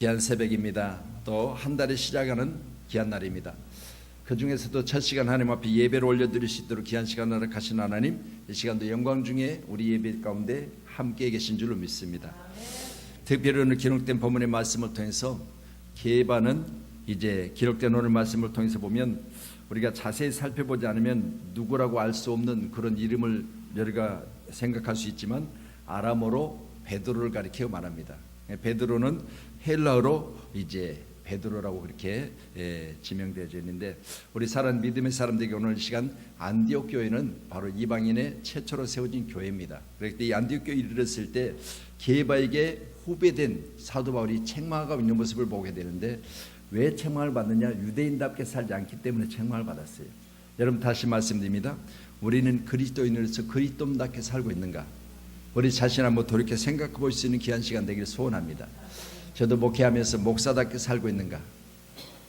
귀한 새벽입니다. 또 한 달이 시작하는 귀한 날입니다. 그 중에서도 첫 시간 하나님 앞에 예배를 올려드릴 수 있도록 귀한 시간을 허락하신 하나님, 이 시간도 영광 중에 우리 예배 가운데 함께 계신 줄로 믿습니다. 특별히 오늘 기록된 본문의 말씀을 통해서 계바는 이제 기록된 오늘 말씀을 통해서 보면 우리가 자세히 살펴보지 않으면 누구라고 알 수 없는 그런 이름을 우리가 생각할 수 있지만 아람어로 베드로를 가리켜 말합니다. 베드로는 헬라어로 이제 베드로라고 그렇게 지명되어져 있는데, 우리 사랑 믿음의 사람들에게 오늘 시간 안디옥 교회는 바로 이방인의 최초로 세워진 교회입니다. 그럴 때 이 안디옥 교회에 이르렀을 때 게바에게 후배된 사도 바울이 책망하고 있는 모습을 보게 되는데, 왜 책망을 받느냐? 유대인답게 살지 않기 때문에 책망을 받았어요. 여러분, 다시 말씀드립니다. 우리는 그리스도인으로서 그리스도인답게 살고 있는가? 우리 자신 한번 돌이켜 생각해 볼 수 있는 귀한 시간 되기를 소원합니다. 저도 목회하면서 목사답게 살고 있는가?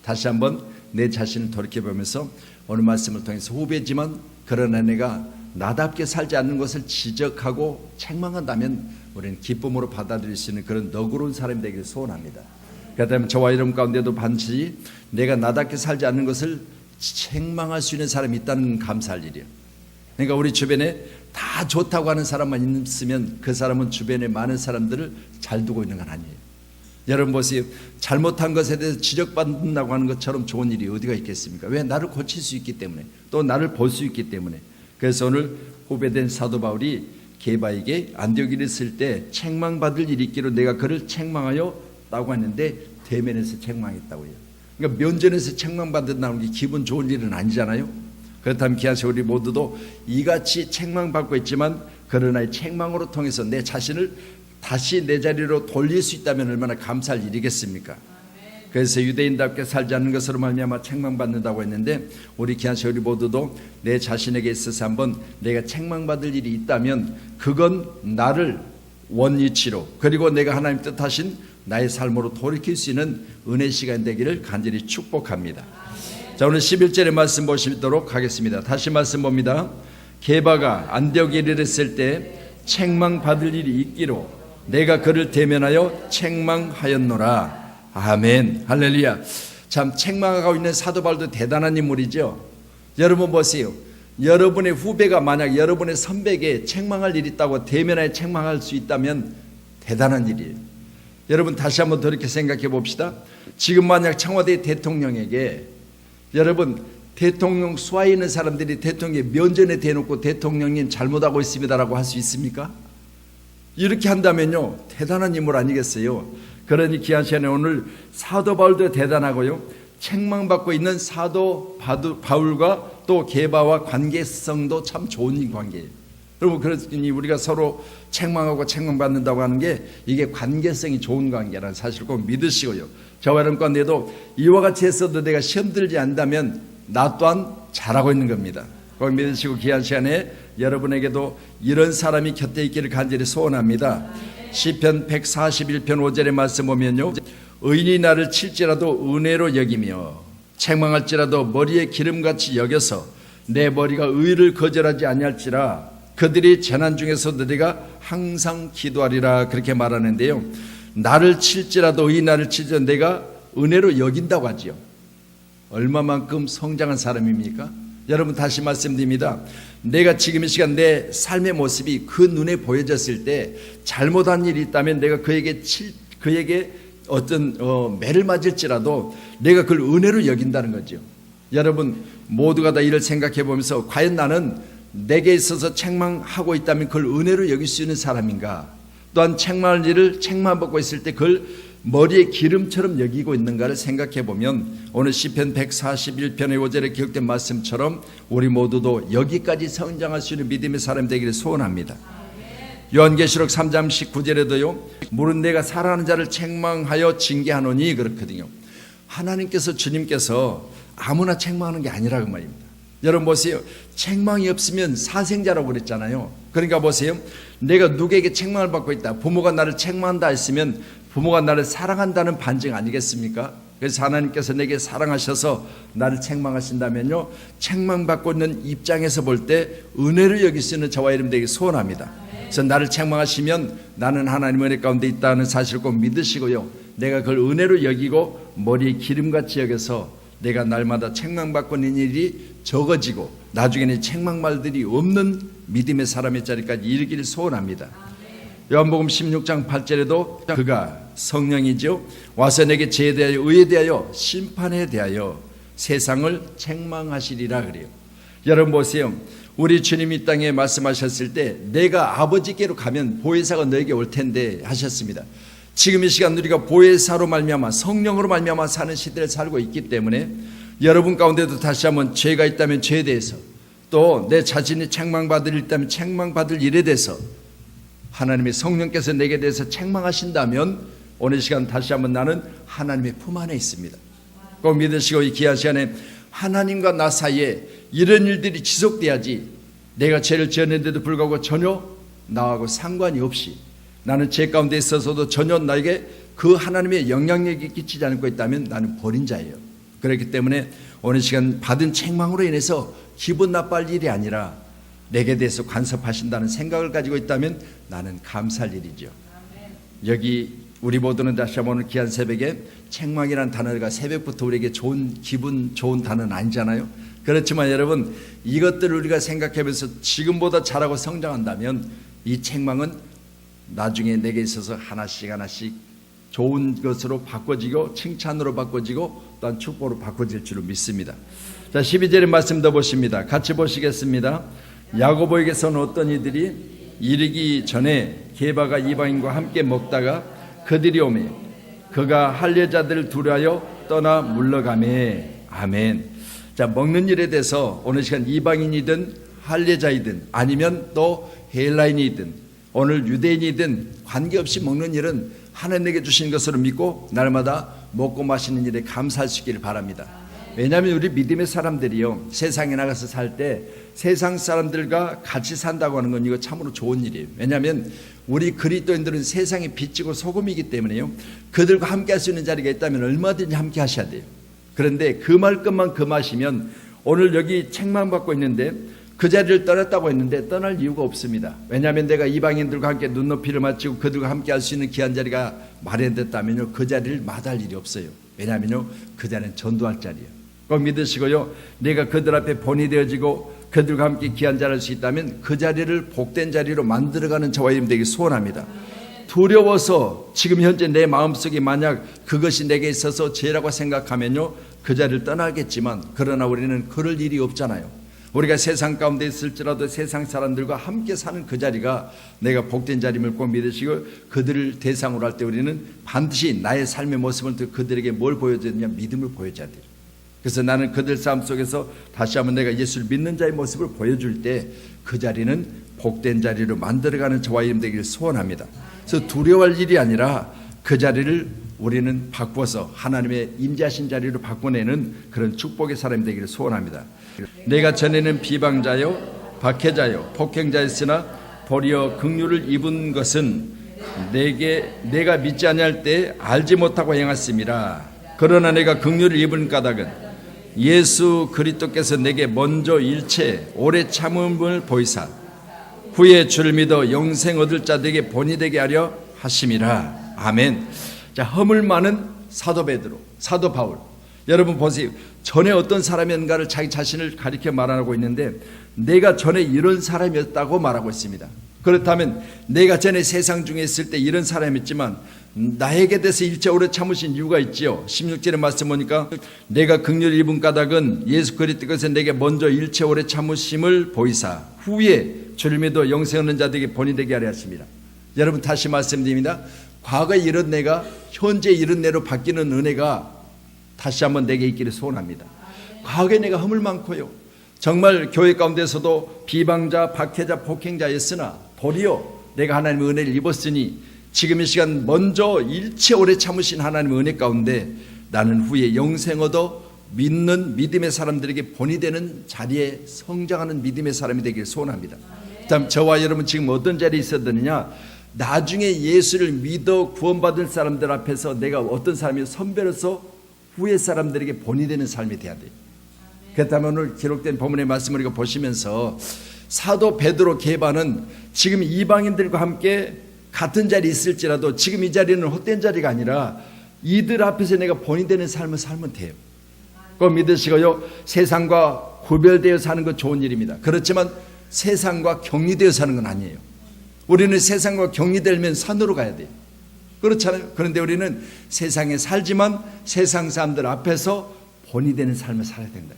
다시 한번 내 자신을 돌이켜보면서 오늘 말씀을 통해서 후배지만 그러나 내가 나답게 살지 않는 것을 지적하고 책망한다면 우리는 기쁨으로 받아들일 수 있는 그런 너그러운 사람이 되기를 소원합니다. 그렇다면 저와 여러분 가운데도 반드시 내가 나답게 살지 않는 것을 책망할 수 있는 사람이 있다는 감사할 일이에요. 그러니까 우리 주변에 다 좋다고 하는 사람만 있으면 그 사람은 주변에 많은 사람들을 잘 두고 있는 건 아니에요. 여러분 보세요. 잘못한 것에 대해서 지적받는다고 하는 것처럼 좋은 일이 어디가 있겠습니까? 왜? 나를 고칠 수 있기 때문에, 또 나를 볼 수 있기 때문에. 그래서 오늘 후배된 사도 바울이 게바에게 안디옥에 있을 때 책망받을 일이 있기로 내가 그를 책망하였다고 했는데 대면에서 책망했다고요. 그러니까 면전에서 책망받는다는 게 기분 좋은 일은 아니잖아요. 그렇다면 기아서 우리 모두도 이같이 책망받고 있지만 그러나 이 책망으로 통해서 내 자신을 다시 내 자리로 돌릴 수 있다면 얼마나 감사할 일이겠습니까? 그래서 유대인답게 살지 않는 것으로 말미암아 책망받는다고 했는데, 우리 기아서 우리 모두도 내 자신에게 있어서 한번 내가 책망받을 일이 있다면 그건 나를 원위치로, 그리고 내가 하나님 뜻하신 나의 삶으로 돌이킬 수 있는 은혜 시간 되기를 간절히 축복합니다. 자, 오늘 11절의 말씀 보시도록 하겠습니다. 다시 말씀 봅니다. 게바가 안디옥에 이르렀을 때 책망받을 일이 있기로 내가 그를 대면하여 책망하였노라. 아멘, 할렐루야. 참, 책망하고 있는 사도 바울도 대단한 인물이죠. 여러분 보세요. 여러분의 후배가 만약 여러분의 선배에게 책망할 일이 있다고 대면하여 책망할 수 있다면 대단한 일이에요. 여러분 다시 한번 더 이렇게 생각해 봅시다. 지금 만약 청와대 대통령에게, 여러분 대통령 수하에 있는 사람들이 대통령의 면전에 대놓고 대통령님 잘못하고 있습니다라고 할 수 있습니까? 이렇게 한다면요 대단한 인물 아니겠어요? 그러니 귀한 시간에 오늘 사도 바울도 대단하고요, 책망받고 있는 사도 바울과 또 게바와 관계성도 참 좋은 관계예요. 여러분, 그러니 우리가 서로 책망하고 책망받는다고 하는 게 이게 관계성이 좋은 관계라는 사실을 꼭 믿으시고요, 저와 여러분 가운데도 이와 같이 했어도 내가 시험 들지 않는다면 나 또한 잘하고 있는 겁니다. 꼭 믿으시고 귀한 시간에 여러분에게도 이런 사람이 곁에 있기를 간절히 소원합니다. 시편 141편 5절의 말씀 보면요, 의인이 나를 칠지라도 은혜로 여기며 책망할지라도 머리에 기름같이 여겨서 내 머리가 의를 거절하지 아니할지라 그들이 재난 중에서도 내가 항상 기도하리라, 그렇게 말하는데요, 나를 칠지라도, 의인 나를 칠지라도 내가 은혜로 여긴다고 하지요. 얼마만큼 성장한 사람입니까? 여러분 다시 말씀드립니다. 내가 지금 이 시간 내 삶의 모습이 그 눈에 보여졌을 때 잘못한 일이 있다면 내가 그에게 어떤 매를 맞을지라도 내가 그걸 은혜로 여긴다는 거죠. 여러분 모두가 다 이를 생각해 보면서 과연 나는 내게 있어서 책망하고 있다면 그걸 은혜로 여길 수 있는 사람인가? 또한 책망할 일을 책망받고 있을 때 그걸 머리에 기름처럼 여기고 있는가를 생각해 보면 오늘 시편 141편의 5절에 기록된 말씀처럼 우리 모두도 여기까지 성장할 수 있는 믿음의 사람 되기를 소원합니다. 요한계시록 3장 19절에도요, 물은 내가 사랑하는 자를 책망하여 징계하노니, 그렇거든요. 하나님께서, 주님께서 아무나 책망하는 게 아니라고 말입니다. 여러분 보세요. 책망이 없으면 사생자라고 그랬잖아요. 그러니까 보세요. 내가 누구에게 책망을 받고 있다, 부모가 나를 책망한다 했으면 부모가 나를 사랑한다는 반증 아니겠습니까? 그래서 하나님께서 내게 사랑하셔서 나를 책망하신다면요, 책망받고 있는 입장에서 볼 때 은혜를 여길 수 있는 저와 여러분 되기 소원합니다. 그래서 나를 책망하시면 나는 하나님의 은혜 가운데 있다는 사실을 꼭 믿으시고요, 내가 그걸 은혜로 여기고 머리에 기름같이 여겨서 내가 날마다 책망받고 있는 일이 적어지고 나중에는 책망말들이 없는 믿음의 사람의 자리까지 이르기를 소원합니다. 요한복음 16장 8절에도 그가 성령이죠, 와서 내게 죄에 대하여 의에 대하여 심판에 대하여 세상을 책망하시리라 그래요. 여러분 보세요. 우리 주님이 이 땅에 말씀하셨을 때 내가 아버지께로 가면 보혜사가 너에게 올 텐데 하셨습니다. 지금 이 시간 우리가 보혜사로 말미암아 성령으로 말미암아 사는 시대를 살고 있기 때문에 여러분 가운데도 다시 한번 죄가 있다면 죄에 대해서, 또 내 자신이 책망받을 일 있다면 책망받을 일에 대해서 하나님의 성령께서 내게 대해서 책망하신다면 오늘 시간 다시 한번 나는 하나님의 품 안에 있습니다. 꼭 믿으시고 이 귀한 시간에 하나님과 나 사이에 이런 일들이 지속돼야지 내가 죄를 지었는데도 불구하고 전혀 나하고 상관이 없이 나는 죄 가운데 있어서도 전혀 나에게 그 하나님의 영향력이 끼치지 않고 있다면 나는 버린 자예요. 그렇기 때문에 오늘 시간 받은 책망으로 인해서 기분 나빠할 일이 아니라 내게 대해서 간섭하신다는 생각을 가지고 있다면 나는 감사할 일이죠. 여기 우리 모두는 다시 한번 오늘 귀한 새벽에 책망이라는 단어가 새벽부터 우리에게 좋은 기분 좋은 단어는 아니잖아요. 그렇지만 여러분 이것들을 우리가 생각하면서 지금보다 잘하고 성장한다면 이 책망은 나중에 내게 있어서 하나씩 하나씩 좋은 것으로 바꿔지고 칭찬으로 바꿔지고 또한 축복으로 바꿔질 줄로 믿습니다. 자, 12절의 말씀 더 보십니다. 같이 보시겠습니다. 야고보에게서는 어떤 이들이 이르기 전에 게바가 이방인과 함께 먹다가 그들이 오매 그가 할례자들을 두려하여 떠나 물러가매. 아멘. 자, 먹는 일에 대해서 오늘 시간 이방인이든 할례자이든 아니면 또 헬라인이든 오늘 유대인이든 관계없이 먹는 일은 하나님에게 주신 것으로 믿고 날마다 먹고 마시는 일에 감사할 수 있기를 바랍니다. 왜냐하면 우리 믿음의 사람들이요 세상에 나가서 살 때 세상 사람들과 같이 산다고 하는 건 이거 참으로 좋은 일이에요. 왜냐하면 우리 그리스도인들은 세상에 빛이고 소금이기 때문에요 그들과 함께 할 수 있는 자리가 있다면 얼마든지 함께 하셔야 돼요. 그런데 그 말 것만 금하시면 오늘 여기 책망받고 있는데 그 자리를 떠났다고 했는데 떠날 이유가 없습니다. 왜냐하면 내가 이방인들과 함께 눈높이를 맞추고 그들과 함께 할 수 있는 귀한 자리가 마련됐다면요 그 자리를 마다할 일이 없어요. 왜냐하면요 그 자리는 전도할 자리예요. 꼭 믿으시고요 내가 그들 앞에 본이 되어지고 그들과 함께 귀한 자리를 할 수 있다면 그 자리를 복된 자리로 만들어가는 저와 여러분 되기 소원합니다. 두려워서 지금 현재 내 마음속에 만약 그것이 내게 있어서 죄라고 생각하면요 그 자리를 떠나겠지만 그러나 우리는 그럴 일이 없잖아요. 우리가 세상 가운데 있을지라도 세상 사람들과 함께 사는 그 자리가 내가 복된 자리임을 꼭 믿으시고 그들을 대상으로 할 때 우리는 반드시 나의 삶의 모습을 그들에게 뭘 보여줘야 되냐 믿음을 보여줘야 돼요. 그래서 나는 그들 삶 속에서 다시 한번 내가 예수를 믿는 자의 모습을 보여줄 때 그 자리는 복된 자리로 만들어가는 저와 여러분 되기를 소원합니다. 그래서 두려워할 일이 아니라 그 자리를 우리는 바꿔서 하나님의 임재하신 자리로 바꿔내는 그런 축복의 사람이 되기를 소원합니다. 내가 전에는 비방자요 박해자요 폭행자였으나 도리어 긍휼을 입은 것은 내가 믿지 아니할 때 알지 못하고 행했음이라. 그러나 내가 긍휼을 입은 까닭은 예수 그리스도께서 내게 먼저 일체 오래 참음을 보이사 후에 주를 믿어 영생 얻을 자들에게 본이 되게 하려 하심이라. 아멘. 자, 허물 많은 사도 베드로, 사도 바울. 여러분 보세요. 전에 어떤 사람이었는가를 자기 자신을 가리켜 말하고 있는데 내가 전에 이런 사람이었다고 말하고 있습니다. 그렇다면 내가 전에 세상 중에 있을 때 이런 사람이었지만 나에게 대해서 일체 오래 참으신 이유가 있지요. 16절의 말씀 보니까 내가 긍휼을 입은 까닭은 예수 그리스도께서 내게 먼저 일체 오래 참으심을 보이사 후에 주를 믿어 영생 얻는 자들에게 본이 되게 하려 하십니다. 여러분 다시 말씀드립니다. 과거에 이런 내가 현재 이런 내로 바뀌는 은혜가 다시 한번 내게 있기를 소원합니다. 과거에 내가 허물 많고요 정말 교회 가운데서도 비방자, 박해자, 폭행자였으나 도리어 내가 하나님의 은혜를 입었으니 지금 이 시간 먼저 일체 오래 참으신 하나님의 은혜 가운데 나는 후에 영생 얻어 믿는 믿음의 사람들에게 본이 되는 자리에 성장하는 믿음의 사람이 되기를 소원합니다. 다음 저와 여러분 지금 어떤 자리에 있었느냐, 나중에 예수를 믿어 구원받은 사람들 앞에서 내가 어떤 사람이 선배로서 후에 사람들에게 본이 되는 삶이 돼야 돼요. 그렇다면 오늘 기록된 본문의 말씀을 우리가 보시면서 사도 베드로 게바는 지금 이방인들과 함께 같은 자리에 있을지라도 지금 이 자리는 헛된 자리가 아니라 이들 앞에서 내가 본이 되는 삶을 살면 돼요. 그거 믿으시고요. 세상과 구별되어 사는 건 좋은 일입니다. 그렇지만 세상과 격리되어 사는 건 아니에요. 우리는 세상과 격리되면 산으로 가야 돼요. 그렇잖아요. 그런데 우리는 세상에 살지만 세상 사람들 앞에서 본이 되는 삶을 살아야 된다.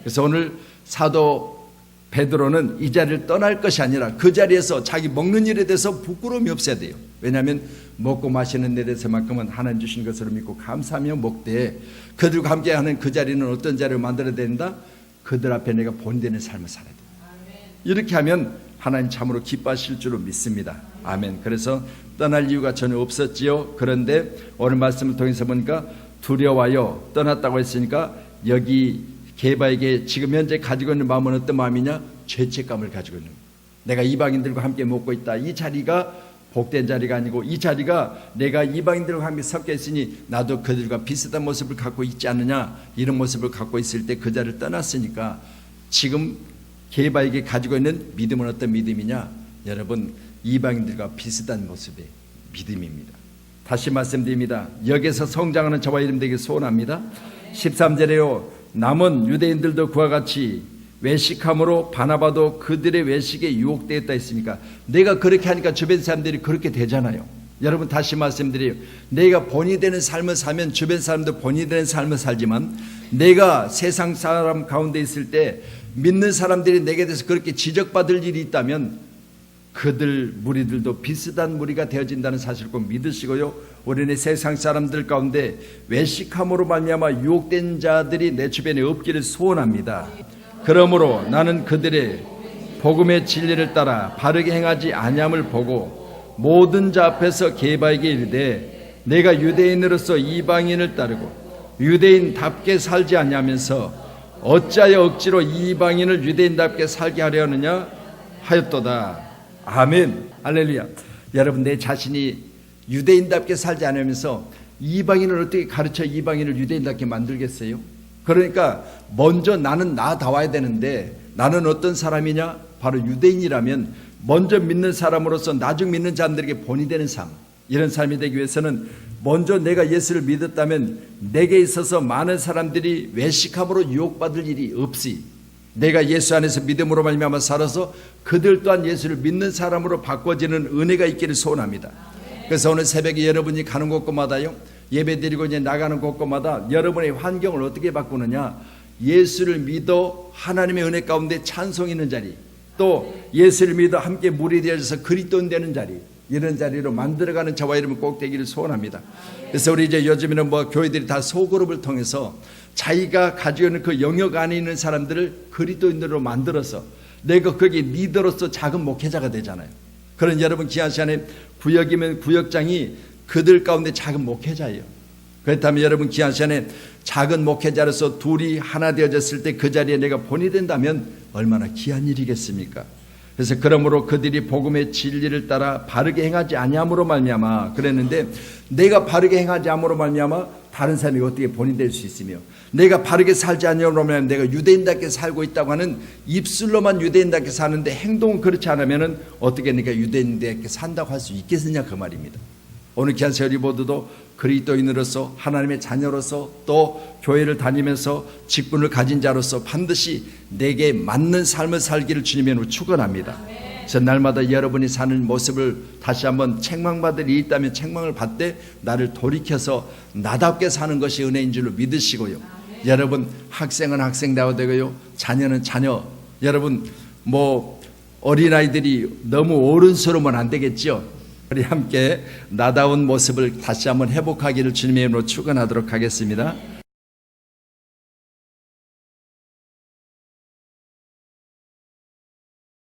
그래서 오늘 사도 베드로는 이 자리를 떠날 것이 아니라 그 자리에서 자기 먹는 일에 대해서 부끄러움이 없어야 돼요. 왜냐하면 먹고 마시는 데 대해서만큼은 하나님 주신 것으로 믿고 감사하며 먹되 그들과 함께하는 그 자리는 어떤 자리를 만들어야 된다? 그들 앞에 내가 본되는 삶을 살아야 돼요. 이렇게 하면 하나님 참으로 기뻐하실 줄로 믿습니다. 아멘. 그래서 떠날 이유가 전혀 없었지요. 그런데 오늘 말씀을 통해서 보니까 두려워요 떠났다고 했으니까 여기 게바에게 지금 현재 가지고 있는 마음은 어떤 마음이냐? 죄책감을 가지고 있는 거예요. 내가 이방인들과 함께 먹고 있다. 이 자리가 복된 자리가 아니고 이 자리가 내가 이방인들과 함께 섞여 있으니 나도 그들과 비슷한 모습을 갖고 있지 않느냐, 이런 모습을 갖고 있을 때 그 자리를 떠났으니까 지금 게바에게 가지고 있는 믿음은 어떤 믿음이냐? 여러분, 이방인들과 비슷한 모습의 믿음입니다. 다시 말씀드립니다. 여기서 성장하는 저와 여러분 되길 소원합니다. 13절에요. 남은 유대인들도 그와 같이 외식함으로 바나바도 그들의 외식에 유혹되었다 했으니까 내가 그렇게 하니까 주변 사람들이 그렇게 되잖아요. 여러분, 다시 말씀드려요. 내가 본이 되는 삶을 살면 주변 사람도 본이 되는 삶을 살지만 내가 세상 사람 가운데 있을 때 믿는 사람들이 내게 대해서 그렇게 지적받을 일이 있다면 그들 무리들도 비슷한 무리가 되어진다는 사실을 꼭 믿으시고요. 우리는 세상 사람들 가운데 외식함으로 말미암아 유혹된 자들이 내 주변에 없기를 소원합니다. 그러므로 나는 그들의 복음의 진리를 따라 바르게 행하지 아니함을 보고 모든 자 앞에서 게바에게 이르되 내가 유대인으로서 이방인을 따르고 유대인답게 살지 아니하면서 어찌하여 억지로 이방인을 유대인답게 살게 하려 하느냐 하였도다. 아멘. 할렐루야. 여러분, 내 자신이 유대인답게 살지 않으면서 이방인을 어떻게 가르쳐 이방인을 유대인답게 만들겠어요? 그러니까 먼저 나는 나다워야 되는데 나는 어떤 사람이냐? 바로 유대인이라면 먼저 믿는 사람으로서 나중 믿는 자들에게 본이 되는 삶, 이런 삶이 되기 위해서는 먼저 내가 예수를 믿었다면 내게 있어서 많은 사람들이 외식함으로 유혹받을 일이 없이 내가 예수 안에서 믿음으로 말미암아 살아서 그들 또한 예수를 믿는 사람으로 바꿔지는 은혜가 있기를 소원합니다. 그래서 오늘 새벽에 여러분이 가는 곳곳마다요, 예배드리고 이제 나가는 곳곳마다 여러분의 환경을 어떻게 바꾸느냐? 예수를 믿어 하나님의 은혜 가운데 찬송 있는 자리, 또 예수를 믿어 함께 무리 되어져서 그리스도인 되는 자리, 이런 자리로 만들어가는 저와 여러분 꼭 되기를 소원합니다. 그래서 우리 이제 요즘에는 교회들이 다 소그룹을 통해서 자기가 가지고 있는 그 영역 안에 있는 사람들을 그리스도인들로 만들어서 내가 거기 리더로서 작은 목회자가 되잖아요. 그런 여러분 귀한 시간에 구역이면 구역장이 그들 가운데 작은 목회자예요. 그렇다면 여러분 귀한 시간에 작은 목회자로서 둘이 하나 되어졌을 때 그 자리에 내가 본이 된다면 얼마나 귀한 일이겠습니까? 그래서 그러므로 그들이 복음의 진리를 따라 바르게 행하지 아니함으로 말미암아 그랬는데, 내가 바르게 행하지 않음으로 말미암아 다른 사람이 어떻게 본이 될 수 있으며, 내가 바르게 살지 않으므로 말미암아 내가 유대인답게 살고 있다고 하는 입술로만 유대인답게 사는데 행동은 그렇지 않으면 어떻게 내가 유대인답게 산다고 할 수 있겠느냐, 그 말입니다. 오늘 귀한 세월이 모두도 그리스도인으로서 하나님의 자녀로서 또 교회를 다니면서 직분을 가진 자로서 반드시 내게 맞는 삶을 살기를 주님의 축원합니다. 그래서 날마다 여러분이 사는 모습을 다시 한번 책망받을 일이 있다면 책망을 받되 나를 돌이켜서 나답게 사는 것이 은혜인 줄로 믿으시고요. 여러분, 학생은 학생다워야 되고요, 자녀는 자녀. 여러분, 어린아이들이 너무 어른스러우면 안 되겠죠. 우리 함께 나다운 모습을 다시 한번 회복하기를 주님의 이름으로 축원하도록 하겠습니다.